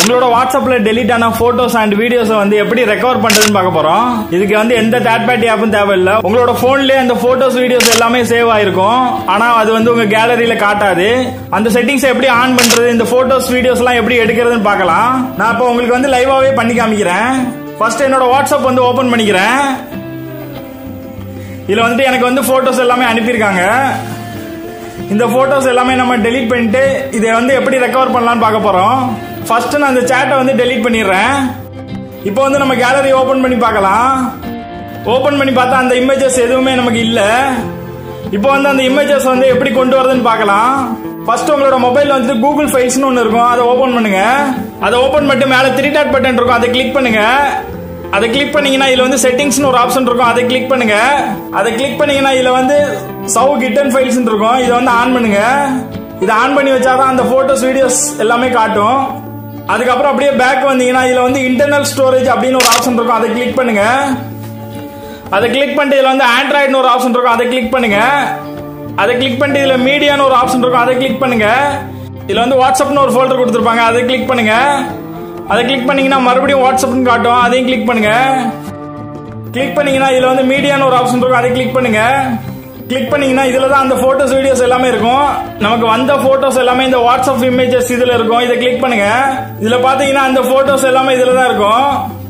உங்களோட வாட்ஸ்அப்ல டெலீட் ஆன போட்டோஸ் அண்ட் வீடியோஸ் வந்து எப்படி ரெக்கவர் பண்றதுன்னு பார்க்க போறோம். இதுக்கு வந்து எந்த தேர்ட் பார்ட்டி ஆப்பும் தேவையில்லை. உங்களோட போன்லயே அந்த போட்டோஸ் வீடியோஸ் எல்லாமே சேவ் ஆயிருக்கும். ஆனா அது வந்து உங்க கேலரியில காட்டாது. அந்த செட்டிங்ஸ் எப்படி ஆன் பண்றது, இந்த போட்டோஸ் வீடியோஸ் எல்லாம் எப்படி எடுக்கிறதுன்னு பார்க்கலாம். நான் இப்போ உங்களுக்கு வந்து லைவாவே பண்ணி காமிக்கிறேன். ஃபர்ஸ்ட் என்னோட வாட்ஸ்அப் வந்து ஓபன் பண்ணிக்கிறேன். இதுல வந்துட்டு எனக்கு வந்து போட்டோஸ் எல்லாமே அனுப்பியிருக்காங்க. இந்த போட்டோஸ் எல்லாமே நம்ம டெலீட் பண்ணிட்டு இதை வந்து எப்படி ரெக்கவர் பண்ணலாம்னு பார்க்க போறோம். ஃபர்ஸ்ட் நான் இந்த சாட்டை வந்து டெலீட் பண்ணிடுறேன். இப்போ வந்து நம்ம கேலரி ஓபன் பண்ணி பார்க்கலாம். ஓபன் பண்ணி பார்த்தா அந்த இமேஜஸ் எதுவுமே நமக்கு இல்ல. இப்போ வந்து அந்த இமேஜஸ் வந்து எப்படி கொண்டு வரதுன்னு பார்க்கலாம். ஃபர்ஸ்ட் உங்களோட மொபைல்ல வந்து கூகுள் ஃபைல்ஸ்னு ஒன்னு இருக்கும், அதை ஓபன் பண்ணுங்க. அதை ஓபன் பண்ணிட்டு மேல 3 டாட் பட்டன் இருக்கும், அதை கிளிக் பண்ணுங்க. அதை கிளிக் பண்ணீங்கன்னா இதுல வந்து செட்டிங்ஸ்னு ஒரு ஆப்ஷன் இருக்கும், அதை கிளிக் பண்ணுங்க. அதை கிளிக் பண்ணீங்கன்னா இதுல வந்து சவ் கிட்டன் ஃபைல்ஸ் இருக்கும், இதை வந்து ஆன் பண்ணுங்க. இதை ஆன் பண்ணி வச்சாதான் அந்த போட்டோஸ் வீடியோஸ் எல்லாமே காட்டும். அதுக்கப்புறம் அப்படியே பேக் வந்தீங்கன்னா இதுல வந்து இன்டர்னல் ஸ்டோரேஜ் அப்படின்னு ஒரு ஆப்ஷன் இருக்கும், அதை கிளிக் பண்ணுங்க. அதை கிளிக் பண்ணிட்டு இதுல வந்து ஆண்ட்ராய்டுன்னு ஒரு ஆப்ஷன் இருக்கும், அதை கிளிக் பண்ணுங்க. அதை கிளிக் பண்ணிட்டு இதுல மீடியான்னு ஒரு ஆப்ஷன் இருக்கும், அதை கிளிக் பண்ணுங்க. இதுல வந்து வாட்ஸ்அப்னு ஒரு ஃபோல்டர் கொடுத்துருப்பாங்க, அதை கிளிக் பண்ணுங்க. அதை கிளிக் பண்ணீங்கன்னா மறுபடியும் வாட்ஸ்அப்னு காட்டும், அதையும் கிளிக் பண்ணுங்க. கிளிக் பண்ணீங்கன்னா இதுல வந்து மீடியான்னு ஒரு ஆப்ஷன் இருக்கும், அதை கிளிக் பண்ணுங்க. கிளிக் பண்ணீங்கன்னா இதுல தான் அந்த போட்டோஸ் வீடியோஸ் எல்லாமே இருக்கும். நமக்கு வந்த போட்டோஸ் எல்லாமே இந்த வாட்ஸ்அப் இமேஜஸ் இதுல இருக்கும், இதை கிளிக் பண்ணுங்க. இதுல பாத்தீங்கன்னா அந்த போட்டோஸ் எல்லாமே இதுல தான் இருக்கும்.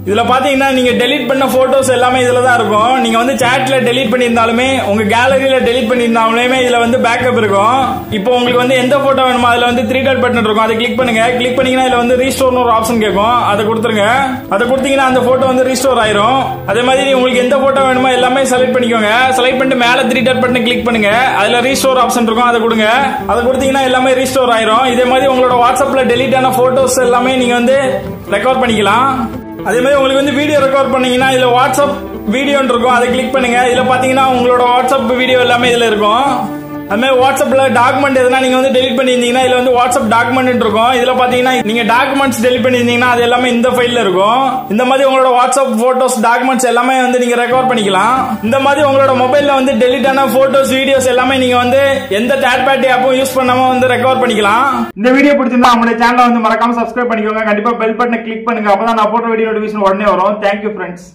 இதுல பாத்தீங்கன்னா நீங்க டெலீட் பண்ண போட்டோஸ் எல்லாமே இதுல தான் இருக்கும். நீங்க வந்து சாட்ல டெலீட் பண்ணியிருந்தாலுமே உங்க கேலரியில டெலீட் பண்ணியிருந்தாலுமே இதுல வந்து பேக்கப் இருக்கும். இப்போ உங்களுக்கு வந்து எந்த போட்டோ வேணுமோ அதுல வந்து 3 டாட் பட்டன் இருக்கும், அதை கிளிக் பண்ணுங்க. கிளிக் பண்ணீங்கன்னா இதுல வந்து ரீஸ்டோர்னு ஒரு ஆப்ஷன் கேட்கும், அதை கொடுத்துருங்க. அதை கொடுத்தீங்கன்னா அந்த போட்டோ வந்து ரீஸ்டோர் ஆயிரும். அதே மாதிரி உங்களுக்கு எந்த போட்டோ வேணுமோ எல்லாமே செலக்ட் பண்ணிக்கோங்க. செலக்ட் பண்ணிட்டு மேல 3 டாட் பட்டன் கிளிக் பண்ணுங்க. அதுல ரீஸ்டோர் ஆப்ஷன் இருக்கும், அதை கொடுங்க. அதை கொடுத்தீங்கன்னா எல்லாமே ரீஸ்டோர் ஆயிரும். இதே மாதிரி உங்களோட வாட்ஸ்அப்ல டெலீட் ஆன போட்டோஸ் எல்லாமே நீங்க வந்து ரெக்கவர் பண்ணிக்கலாம். அதே மாதிரி உங்களுக்கு வந்து வீடியோ ரெக்கார்ட் பண்ணீங்கன்னா இதுல வாட்ஸ்அப் வீடியோன்னு இருக்கும், அதை கிளிக் பண்ணுங்க. இதுல பாத்தீங்கன்னா உங்களோட வாட்ஸ்அப் வீடியோ எல்லாமே இதுல இருக்கும். அது மாதிரி வாட்ஸ்அப்ல டாக்குமெண்ட் எதுனா நீங்க வந்து டெலிட் பண்ணியிருந்தீங்கன்னா இதுல வந்து வாட்ஸ்அப் டாக்குமெண்ட் இருக்கும். இதுல பாத்தீங்கன்னா நீங்க டாக்குமெண்ட்ஸ் டெலிட் பண்ணியிருந்தீங்கன்னா அது எல்லாமே இந்த ஃபைல்ல இருக்கும். இந்த மாதிரி உங்களோட வாட்ஸ்அப் போட்டோஸ் டாக்குமெண்ட்ஸ் எல்லாமே வந்து நீங்க ரெக்கார்ட் பண்ணிக்கலாம். இந்த மாதிரி உங்களோட மொபைல்ல வந்து டெலிட் ஆன போட்டோஸ் வீடியோஸ் எல்லாமே நீங்க வந்து எந்த தேர்ட் பார்ட்டி ஆப்பும் யூஸ் பண்ணாம வந்து ரெக்கார்ட் பண்ணிக்கலாம். இந்த வீடியோ பிடிச்சிருந்தா நம்மளுடைய சேனலை வந்து மறக்காம சப்ஸ்கிரைப் பண்ணிக்கோங்க. கண்டிப்பா பெல் பட்டனை கிளிக் பண்ணுங்க, அப்பதான் நான் போட்ட வீடியோ நோட்டிஃபிகேஷன் உடனே வரும். Thank you friends.